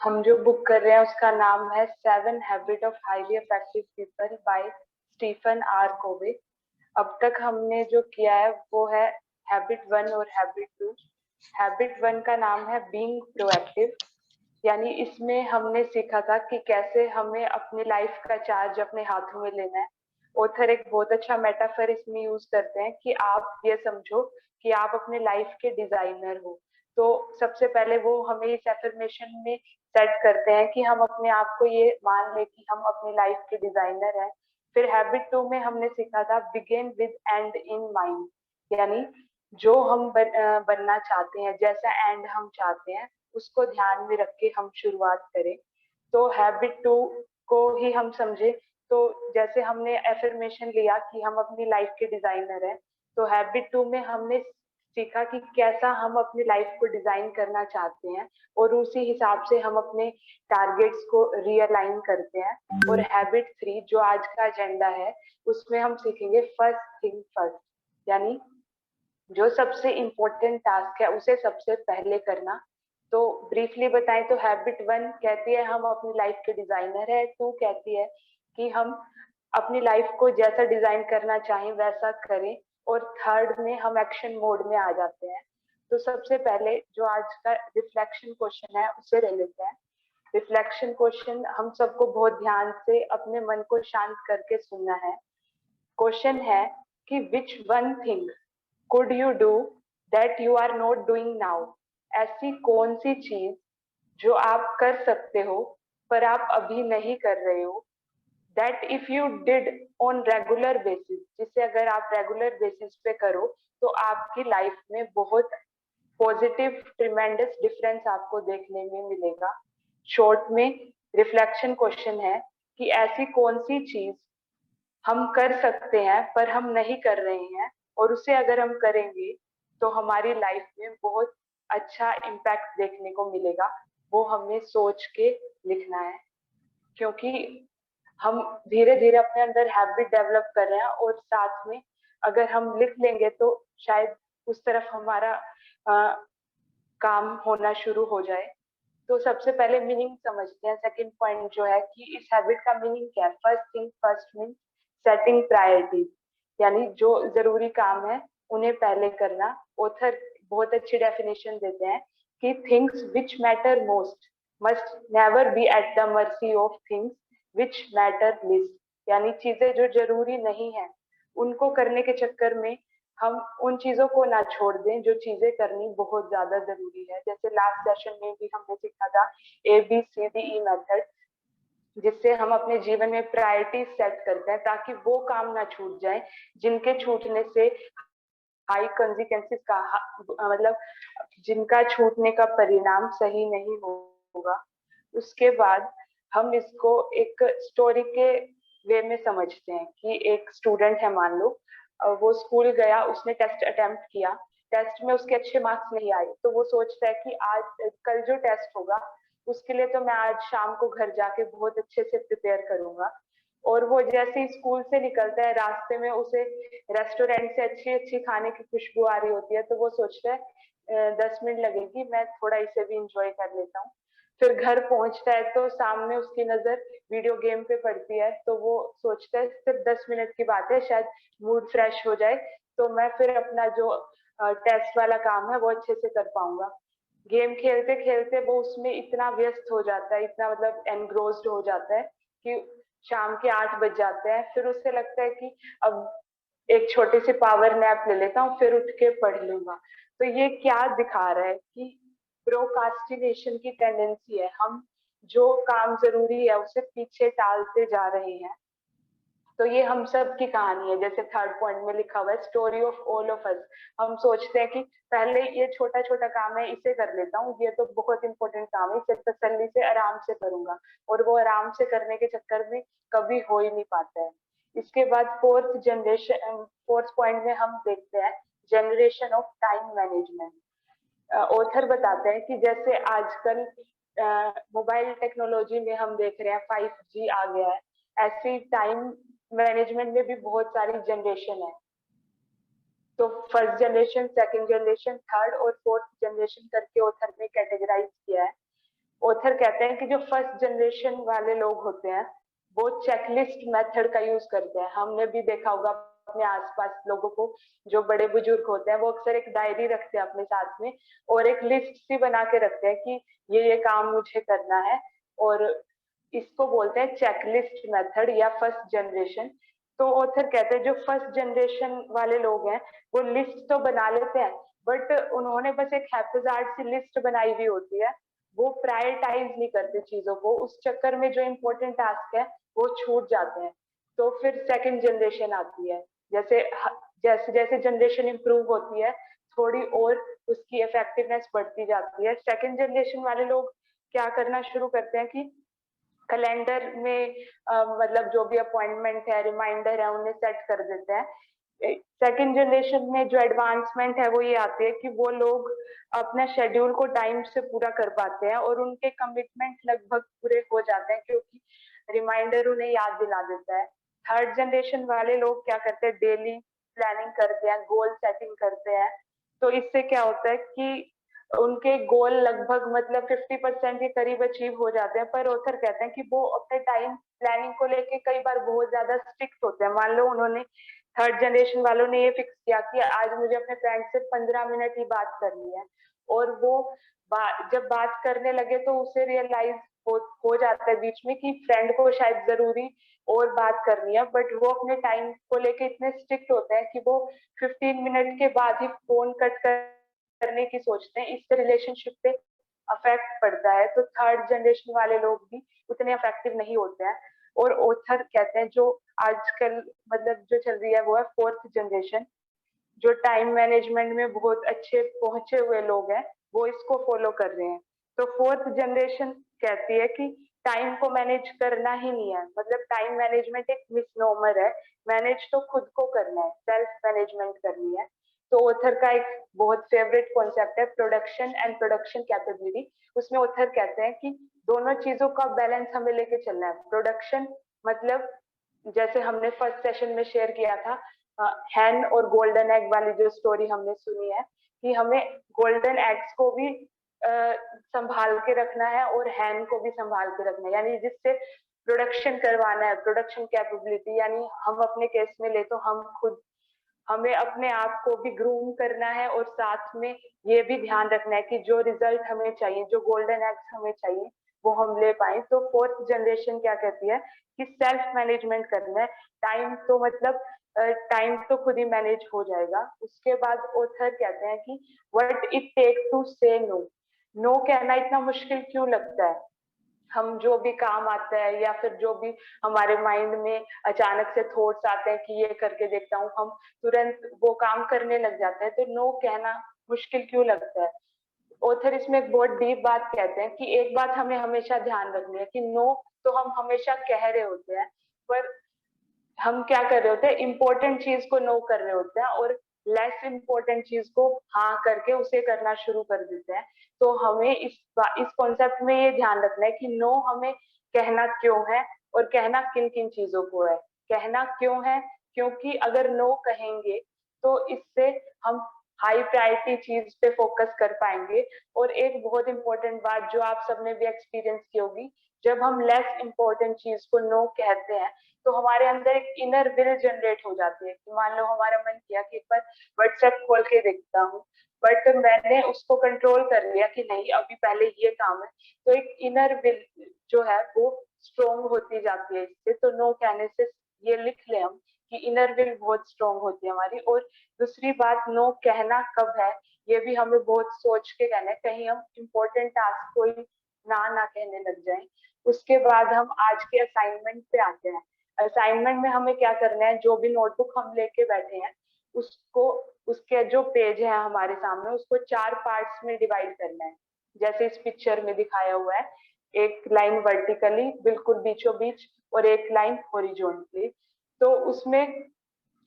हम जो बुक कर रहे हैं उसका नाम है 7 habit of highly effective people by Stephen R Covey. अब तक हमने जो किया है वो है हैबिट 1 और हैबिट 2। हैबिट 1 का नाम है बीइंग प्रोएक्टिव, यानी इसमें हमने सीखा था कि कैसे हमें अपनी लाइफ का चार्ज अपने हाथों में लेना है। ऑथर एक बहुत अच्छा मेटाफर इसमें यूज करते हैं कि आप ये समझो कि आप अपने लाइफ के डिजाइनर हो। तो सबसे पहले वो हमें इस एफर्मेशन में सेट करते हैं कि हम अपने आप को ये मान ले कि हम अपनी लाइफ के डिजाइनर हैं। फिर हैबिट 2 में हमने सीखा था begin with and in mind, यानी जो हम बनना चाहते हैं, जैसा एंड हम चाहते हैं उसको ध्यान में रख के हम शुरुआत करें। तो हैबिट 2 को ही हम समझे तो जैसे हमने एफर्मेशन लिया कि हम अपनी लाइफ के डिजाइनर हैं, तो हैबिट 2 में हमने सीखा कि कैसा हम अपनी लाइफ को डिजाइन करना चाहते हैं और उसी हिसाब से हम अपने टारगेट्स को रियलाइन करते हैं। और हैबिट 3 जो आज का एजेंडा है उसमें हम सीखेंगे फर्स्ट थिंग फर्स्ट, यानी जो सबसे इम्पोर्टेंट टास्क है उसे सबसे पहले करना। तो ब्रीफली बताएं तो हैबिट 1 कहती है हम अपनी लाइफ के डिजाइनर है, 2 कहती है कि हम अपनी लाइफ को जैसा डिजाइन करना चाहें वैसा करें, और थर्ड में हम एक्शन मोड में आ जाते हैं। तो सबसे पहले जो आज का रिफ्लेक्शन क्वेश्चन है उसे ले लेते हैं। रिफ्लेक्शन क्वेश्चन हम सबको बहुत ध्यान से अपने मन को शांत करके सुनना है। क्वेश्चन है कि which one thing could you do that you are not doing now. ऐसी कौन सी चीज जो आप कर सकते हो पर आप अभी नहीं कर रहे हो, that if you did on regular basis, जिसे अगर आप रेगुलर बेसिस पे करो तो आपकी लाइफ में बहुत पॉजिटिव ट्रिमेंडस डिफरेंस आपको देखने में मिलेगा। शॉर्ट में रिफ्लेक्शन क्वेश्चन है कि ऐसी कौन सी चीज हम कर सकते हैं पर हम नहीं कर रहे हैं, और उसे अगर हम करेंगे तो हमारी लाइफ में बहुत अच्छा इम्पैक्ट देखने को मिलेगा। वो हमें सोच के लिखना है, क्योंकि हम धीरे धीरे अपने अंदर हैबिट डेवलप कर रहे हैं और साथ में अगर हम लिख लेंगे तो शायद उस तरफ हमारा काम होना शुरू हो जाए। तो सबसे पहले मीनिंग समझते हैं। सेकंड पॉइंट जो है कि इस हैबिट का मीनिंग क्या है। First thing first mean setting priorities, यानी जो जरूरी काम है उन्हें पहले करना। ऑथर बहुत अच्छी डेफिनेशन देते हैं कि things which matter most must never be at the mercy of things which matter list, यानी चीजें जो जरूरी नहीं है उनको करने के चक्कर में हम उन चीजों को ना छोड़ दें जो चीजें करनी बहुत ज्यादा जरूरी है। जैसे लास्ट सेशन में भी हमने सीखा था ABCDE मेथड, जिससे हम अपने जीवन में प्रायोरिटी सेट करते हैं ताकि वो काम ना छूट जाए जिनके छूटने से हाई कंसिक्वेंसेस का मतलब जिनका छूटने का परिणाम सही नहीं होगा। उसके बाद हम इसको एक स्टोरी के वे में समझते हैं कि एक स्टूडेंट है, मान लो वो स्कूल गया, उसने टेस्ट अटेम्प्ट किया, टेस्ट में उसके अच्छे मार्क्स नहीं आए, तो वो सोचता है कि आज कल जो टेस्ट होगा उसके लिए तो मैं आज शाम को घर जाके बहुत अच्छे से प्रिपेयर करूंगा। और वो जैसे ही स्कूल से निकलता है रास्ते में उसे रेस्टोरेंट से अच्छी अच्छी खाने की खुशबू आ रही होती है, तो वो सोचता है 10 मिनट लगेगी, मैं थोड़ा इसे भी इंजॉय कर लेता हूँ। फिर घर पहुंचता है तो सामने उसकी नजर वीडियो गेम पे पड़ती है, तो वो सोचता है सिर्फ 10 मिनट की बात है, शायद मूड फ्रेश हो जाए तो मैं फिर अपना जो टेस्ट वाला काम है वो अच्छे से कर पाऊंगा। गेम खेलते खेलते वो उसमें इतना व्यस्त हो जाता है, इतना मतलब एनग्रोस्ड हो जाता है कि शाम के 8 बज जाते हैं। फिर उसे लगता है कि अब एक छोटी सी पावर नैप ले लेता हूँ, फिर उठ के पढ़ लूंगा। तो ये क्या दिखा रहा है कि प्रोकास्टिनेशन की टेंडेंसी है, हम जो काम जरूरी है उसे पीछे टालते जा रहे हैं। तो ये हम सब की कहानी है। जैसे थर्ड पॉइंट में लिखा हुआ है story of all of us. हम सोचते हैं कि पहले ये छोटा छोटा काम है इसे कर लेता हूँ, ये तो बहुत इंपॉर्टेंट काम है, इसे तसल्ली से आराम से करूंगा, और वो आराम से करने के चक्कर में कभी हो ही नहीं पाता है। इसके बाद फोर्थ पॉइंट में हम देखते हैं generation of time management. Author बताते हैं कि जैसे आजकल मोबाइल टेक्नोलॉजी में हम देख रहे हैं 5G आ गया है, ऐसी टाइम मैनेजमेंट में भी बहुत सारी जनरेशन है। तो first generation, second generation, third और फोर्थ जनरेशन करके ऑथर ने कैटेगराइज किया है। ऑथर कहते हैं कि जो फर्स्ट जनरेशन वाले लोग होते हैं वो चेकलिस्ट मेथड का यूज करते हैं। हमने भी देखा होगा अपने आसपास लोगों को, जो बड़े बुजुर्ग होते हैं वो अक्सर एक डायरी रखते हैं अपने साथ में और एक लिस्ट सी बना के रखते हैं कि ये काम मुझे करना है, और इसको बोलते हैं चेकलिस्ट मेथड या फर्स्ट जनरेशन। तो ऑथर कहते हैं जो फर्स्ट जनरेशन वाले लोग हैं वो लिस्ट तो बना लेते हैं, बट उन्होंने बस एक हैप्पीजार्ड सी लिस्ट बनाई हुई होती है, वो प्रायोरिटाइज नहीं करते चीजों को, उस चक्कर में जो इम्पोर्टेंट टास्क है वो छूट जाते हैं। तो फिर सेकंड जनरेशन आती है, जैसे जैसे जैसे जनरेशन इंप्रूव होती है थोड़ी और उसकी इफेक्टिवनेस बढ़ती जाती है। सेकंड जनरेशन वाले लोग क्या करना शुरू करते हैं कि कैलेंडर में मतलब जो भी अपॉइंटमेंट है, रिमाइंडर है, उन्हें सेट कर देते हैं। सेकंड जनरेशन में जो एडवांसमेंट है वो ये आती है कि वो लोग अपने शेड्यूल को टाइम से पूरा कर पाते हैं और उनके कमिटमेंट लगभग पूरे हो जाते हैं क्योंकि रिमाइंडर उन्हें याद दिला देता है। थर्ड जनरेशन वाले लोग क्या करते हैं, डेली प्लानिंग करते हैं, गोल सेटिंग करते हैं। तो इससे क्या होता है कि उनके गोल लगभग मतलब 50% के करीब अचीव हो जाते हैं, पर ऑथर कहते हैं कि वो अपने टाइम प्लानिंग को लेके कई बार बहुत ज्यादा स्ट्रिक्ट होते हैं। मान लो उन्होंने, थर्ड जनरेशन वालों ने ये फिक्स किया कि आज मुझे अपने फ्रेंड से 15 मिनट ही बात करनी है, और वो जब बात करने लगे तो उसे रियलाइज हो जाता है बीच में कि फ्रेंड को शायद जरूरी और बात करनी है, बट वो अपने टाइम को लेके इतने स्ट्रिक्ट होते हैं कि वो 15 मिनट के बाद ही फोन कट करने की सोचते हैं। इससे रिलेशनशिप पे अफेक्ट पड़ता है। तो थर्ड जनरेशन वाले लोग भी उतने अफेक्टिव नहीं होते हैं। और ऑथर कहते हैं जो आजकल मतलब जो चल रही है वो है फोर्थ जनरेशन, जो टाइम मैनेजमेंट में बहुत अच्छे पहुंचे हुए लोग हैं वो इसको फॉलो कर रहे हैं। तो फोर्थ जनरेशन कहती है कि टाइम को मैनेज करना ही नहीं है, मतलब टाइम मैनेजमेंट एक मिसनोमर है, मैनेज तो खुद को करना है, सेल्फ मैनेजमेंट करनी है। तो ऑथर का एक बहुत फेवरेट कॉन्सेप्ट है प्रोडक्शन एंड प्रोडक्शन कैपेबिलिटी। उसमें ऑथर कहते हैं कि दोनों चीजों का बैलेंस हमें लेके चलना है। प्रोडक्शन मतलब जैसे हमने फर्स्ट सेशन में शेयर किया था, हैन और गोल्डन एग वाली जो स्टोरी हमने सुनी है, कि हमें गोल्डन एग्स को भी संभाल के रखना है और हैन को भी संभाल के रखना है, यानी जिससे प्रोडक्शन करवाना है, प्रोडक्शन कैपेबिलिटी। यानी हम अपने केस में ले तो हम खुद, हमें अपने आप को भी ग्रूम करना है और साथ में ये भी ध्यान रखना है कि जो रिजल्ट हमें चाहिए, जो गोल्डन एग्स हमें चाहिए वो हम ले पाए। तो फोर्थ जनरेशन क्या कहती है कि सेल्फ मैनेजमेंट करना है। टाइम तो मतलब टाइम तो खुद ही मैनेज हो जाएगा। उसके बाद ऑथर कहते हैं कि व्हाट इट टेक टू से नो। नो कहना इतना मुश्किल क्यों लगता है? हम जो भी काम आता है या फिर जो भी हमारे माइंड में अचानक से थॉट्स आते हैं कि ये करके देखता हूँ, हम तुरंत वो काम करने लग जाते हैं। तो नो कहना मुश्किल क्यों लगता है? ऑथर इसमें एक बहुत डीप बात कहते हैं कि एक बात हमें हमेशा ध्यान रखनी है कि नो तो हम हमेशा कह रहे होते हैं, पर हम क्या कर रहे होते हैं, इंपॉर्टेंट चीज को नो कर रहे होते हैं और लेस इंपॉर्टेंट चीज को हाँ करके उसे करना शुरू कर देते हैं। तो हमें इस कॉन्सेप्ट में ये ध्यान रखना है कि नो हमें कहना क्यों है और कहना किन किन चीजों को है। कहना क्यों है? क्योंकि अगर नो कहेंगे तो इससे हम हाई प्रायोरिटी चीज पे फोकस कर पाएंगे। और एक बहुत इंपॉर्टेंट बात जो आप सबने भी एक्सपीरियंस की होगी, जब हम लेस इंपॉर्टेंट चीज को नो कहते हैं तो हमारे अंदर एक इनर विल जनरेट हो जाती है कि मान लो हमारा मन किया कि एक बार व्हाट्सएप खोल के देखता हूँ, बट मैंने उसको कंट्रोल कर लिया कि नहीं अभी पहले ये काम है। तो एक इनर विल जो है वो स्ट्रोंग होती जाती है इससे। तो नो कहने से ये लिख ले हम कि इनर विल बहुत स्ट्रोंग होती है हमारी। और दूसरी बात, नो कहना कब है ये भी हमें बहुत सोच के कहना है, कहीं हम इम्पोर्टेंट टास्क को ना ना कहने लग जाए। उसके बाद हम आज के असाइनमेंट पे आते हैं। असाइनमेंट में हमें क्या करना है, जो भी नोटबुक हम लेके बैठे हैं उसको, उसके जो पेज है हमारे सामने उसको 4 पार्ट्स में डिवाइड करना है, जैसे इस पिक्चर में दिखाया हुआ है। एक लाइन वर्टिकली बिल्कुल बीचों बीच और एक लाइन हॉरिजॉन्टली। तो उसमें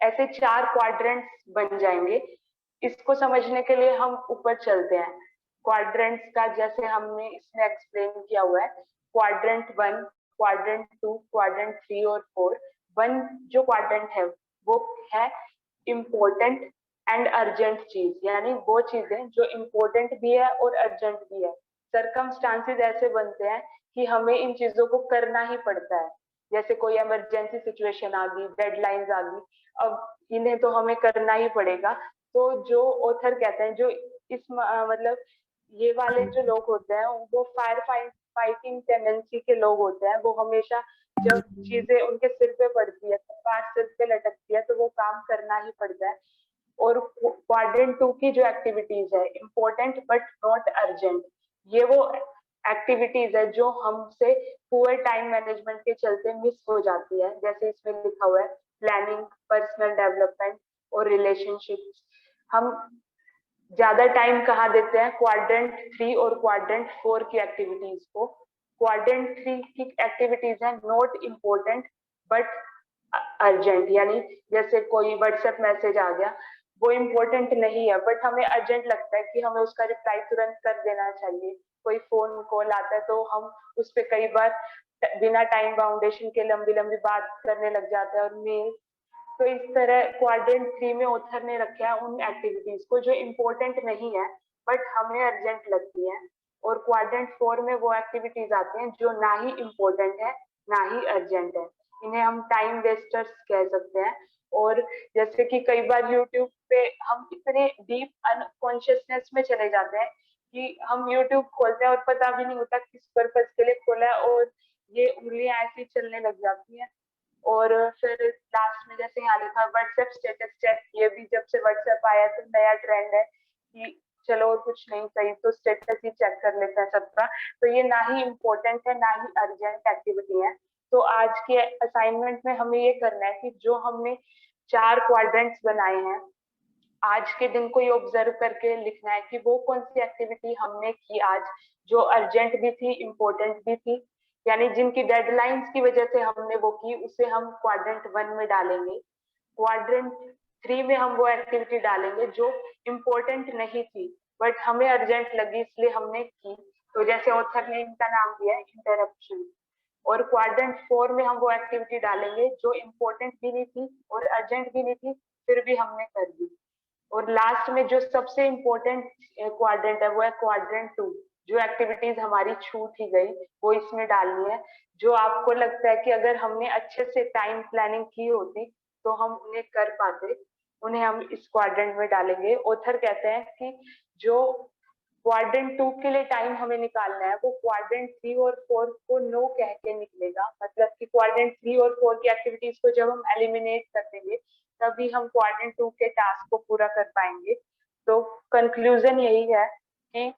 ऐसे 4 क्वाड्रेंट्स बन जाएंगे। इसको समझने के लिए हम ऊपर चलते हैं। क्वाड्रेंट्स का जैसे हमने इसमें एक्सप्लेन किया हुआ है, क्वाड्रेंट 1, क्वाड्रेंट 2, क्वाड्रेंट 3 और 4। वन जो क्वाड्रेंट है वो है इम्पोर्टेंट एंड अर्जेंट चीज, यानी वो चीजें जो इम्पोर्टेंट भी है और अर्जेंट भी है। सरकमस्टांसेस ऐसे बनते हैं कि हमें इन चीजों को करना ही पड़ता है। जैसे कोई इमरजेंसी सिचुएशन आ गई, डेडलाइंस आ गई, अब इन्हें तो हमें करना ही पड़ेगा। तो जो ऑथर कहते हैं, जो इस मतलब ये वाले जो लोग होते हैं वो फायर फाइटिंग टेंडेंसी के लोग होते हैं। वो हमेशा जब चीजें उनके सिर पे पड़ती है, बात सिर पे लटकती है, तो वो काम करना ही पड़ता है। और क्वाड्रेंट 2 की जो एक्टिविटीज है, इम्पोर्टेंट बट नॉट अर्जेंट, ये वो एक्टिविटीज है जो हमसे पुअर टाइम मैनेजमेंट के चलते मिस हो जाती है। जैसे इसमें लिखा हुआ है प्लानिंग, पर्सनल डेवलपमेंट और रिलेशनशिप्स। हम ज्यादा टाइम कहाँ देते हैं, क्वाड्रेंट 3 और क्वाड्रेंट 4 की एक्टिविटीज को। क्वाड्रेंट 3 की एक्टिविटीज है नॉट इम्पोर्टेंट बट अर्जेंट, यानी जैसे कोई व्हाट्सएप मैसेज आ गया, वो इम्पोर्टेंट नहीं है बट हमें अर्जेंट लगता है कि हमें उसका रिप्लाई तुरंत कर देना चाहिए। कोई फोन कॉल आता है तो हम उस पर कई बार बिना टाइम बाउंडेशन के लंबी लंबी बात करने लग जाते हैं, और मेल। तो इस तरह क्वाड्रेंट 3 में ऑथर ने रखा है उन एक्टिविटीज को जो इम्पोर्टेंट नहीं है बट हमें अर्जेंट लगती है। और क्वाड्रेंट 4 में वो एक्टिविटीज आती हैं जो ना ही इम्पोर्टेंट है ना ही अर्जेंट है। इन्हें हम टाइम वेस्टर्स कह सकते हैं। और जैसे कि कई बार यूट्यूब पे हम इतने डीप अनकॉन्शियसनेस में चले जाते हैं कि हम यूट्यूब खोलते हैं और पता भी नहीं होता किस पर्पज के लिए खोला है, और ये उंगलियां ऐसी चलने लग जाती हैं। और फिर लास्ट में जैसे यहाँ लिखा व्हाट्सएप स्टेटस चेक, ये भी जब से व्हाट्सएप आया तो नया ट्रेंड है कि चलो और कुछ नहीं सही तो स्टेटस ही चेक कर लेते हैं सबका। तो ये ना ही इम्पोर्टेंट है ना ही अर्जेंट एक्टिविटी है। तो आज के असाइनमेंट में हमें ये करना है कि जो हमने 4 क्वाड्रेंट्स बनाए हैं, आज के दिन को ये ऑब्जर्व करके लिखना है कि वो कौन सी एक्टिविटी हमने की आज जो अर्जेंट भी थी, इम्पोर्टेंट भी थी, यानी जिनकी डेडलाइंस की वजह से हमने वो की, उसे हम क्वाड्रेंट 1 में डालेंगे। क्वाड्रेंट 3 में हम वो एक्टिविटी डालेंगे जो इम्पोर्टेंट नहीं थी बट हमें अर्जेंट लगी इसलिए हमने की। तो जैसे ऑथर ने इनका नाम दिया है इंटरप्शन। और क्वाड्रेंट 4 में हम वो एक्टिविटी डालेंगे जो इम्पोर्टेंट भी नहीं थी और अर्जेंट भी नहीं थी, फिर भी हमने कर दी। और लास्ट में जो सबसे इम्पोर्टेंट क्वाड्रेंट है वो है क्वाड्रेंट 2। जो एक्टिविटीज हमारी छूट ही गई वो इसमें डालनी है, जो आपको लगता है कि अगर हमने अच्छे से टाइम प्लानिंग की होती तो हम उन्हें कर पाते, उन्हें हम इस क्वाड्रेंट में डालेंगे। ऑथर कहते हैं कि जो क्वाड्रेंट 2 के लिए टाइम हमें निकालना है वो क्वाड्रेंट 3 और 4 को नो कह के निकलेगा। मतलब कि क्वाड्रेंट 3 और 4 की एक्टिविटीज को जब हम एलिमिनेट कर देंगे तभी हम क्वाड्रेंट 2 के टास्क को पूरा कर पाएंगे। तो कंक्लूजन यही है कि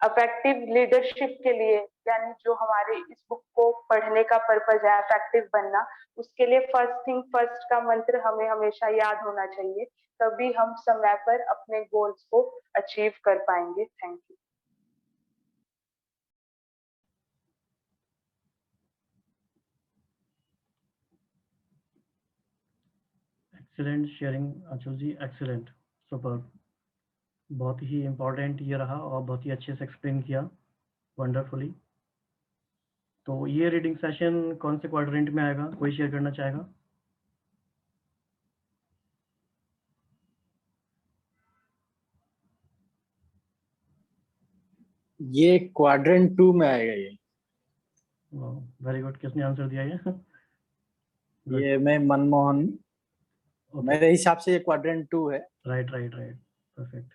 अफेक्टिव लीडरशिप के लिए, यानी जो हमारे इस बुक को पढ़ने का पर्पज है अफेक्टिव बनना, उसके लिए फर्स्ट थिंग फर्स्ट का मंत्र हमें हमेशा याद होना चाहिए, तभी हम समय पर अपने गोल्स को अचीव कर पाएंगे। Thank you. Excellent sharing Anshul ji, excellent, super. बहुत ही इम्पोर्टेंट ये रहा और बहुत ही अच्छे से एक्सप्लेन किया, वंडरफुली। तो ये रीडिंग सेशन कौन से क्वाड्रेंट में आएगा, कोई शेयर करना चाहेगा? ये क्वाड्रेंट 2 में आएगा। ये वेरी गुड। किसने आंसर दिया ये मैं मनमोहन, मेरे हिसाब से ये क्वाड्रेंट 2 है। Right right right, perfect.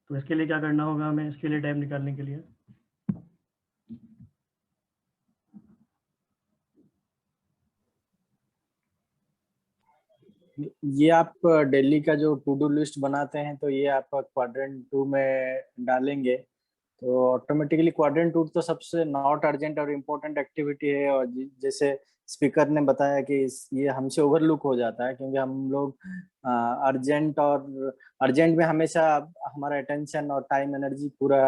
तो इसके लिए क्या करना होगा हमें, इसके लिए टाइम निकालने के लिए? ये आप डेली का जो टू डू लिस्ट बनाते हैं तो ये आप क्वाड्रेंट 2 में डालेंगे तो ऑटोमेटिकली क्वाड्रेंट 2 तो सबसे नॉट अर्जेंट और इम्पोर्टेंट एक्टिविटी है। और जैसे स्पीकर ने बताया कि ये हमसे ओवरलुक हो जाता है क्योंकि हम लोग अर्जेंट में हमेशा हमारा अटेंशन और टाइम एनर्जी पूरा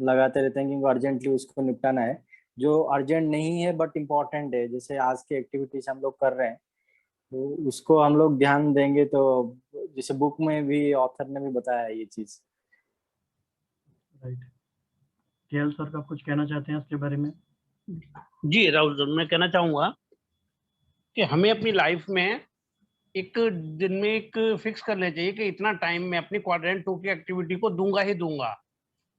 लगाते रहते हैं क्योंकि अर्जेंटली उसको निपटाना है। जो अर्जेंट नहीं है बट इम्पोर्टेंट है, जैसे आज की एक्टिविटीज हम लोग कर रहे हैं तो उसको हम लोग ध्यान देंगे। तो जैसे बुक में भी ऑथर ने भी बताया ये चीज। राइट। केएल सर, आप कुछ कहना चाहते हैं इसके बारे में? जी राहुल सर, मैं कहना चाहूंगा कि हमें अपनी लाइफ में एक दिन में एक फिक्स करना चाहिए कि इतना टाइम मैं अपनी क्वाड्रेंट 2 की एक्टिविटी को दूंगा ही दूंगा।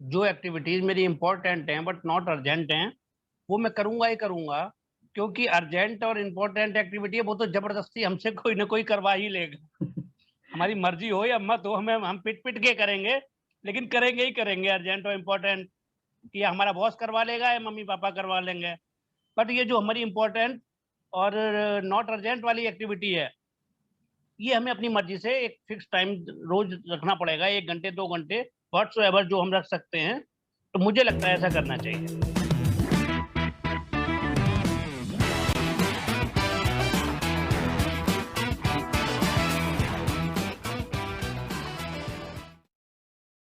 जो एक्टिविटीज मेरी इंपॉर्टेंट हैं बट नॉट अर्जेंट हैं वो मैं करूंगा ही करूंगा, क्योंकि अर्जेंट और इम्पोर्टेंट एक्टिविटी है वो तो जबरदस्ती हमसे कोई ना कोई करवा ही लेगा। हमारी मर्जी हो या मत हो, हम पिट पिट के करेंगे, लेकिन करेंगे ही करेंगे अर्जेंट और इम्पोर्टेंट, कि हमारा बॉस करवा लेगा या मम्मी पापा करवा लेंगे। बट ये जो हमारी इम्पोर्टेंट और नॉट अर्जेंट वाली एक्टिविटी है, ये हमें अपनी मर्जी से एक फिक्स टाइम रोज रखना पड़ेगा, 1 घंटे 2 घंटे व्हाट्सोएवर जो हम रख सकते हैं। तो मुझे लगता है ऐसा करना चाहिए।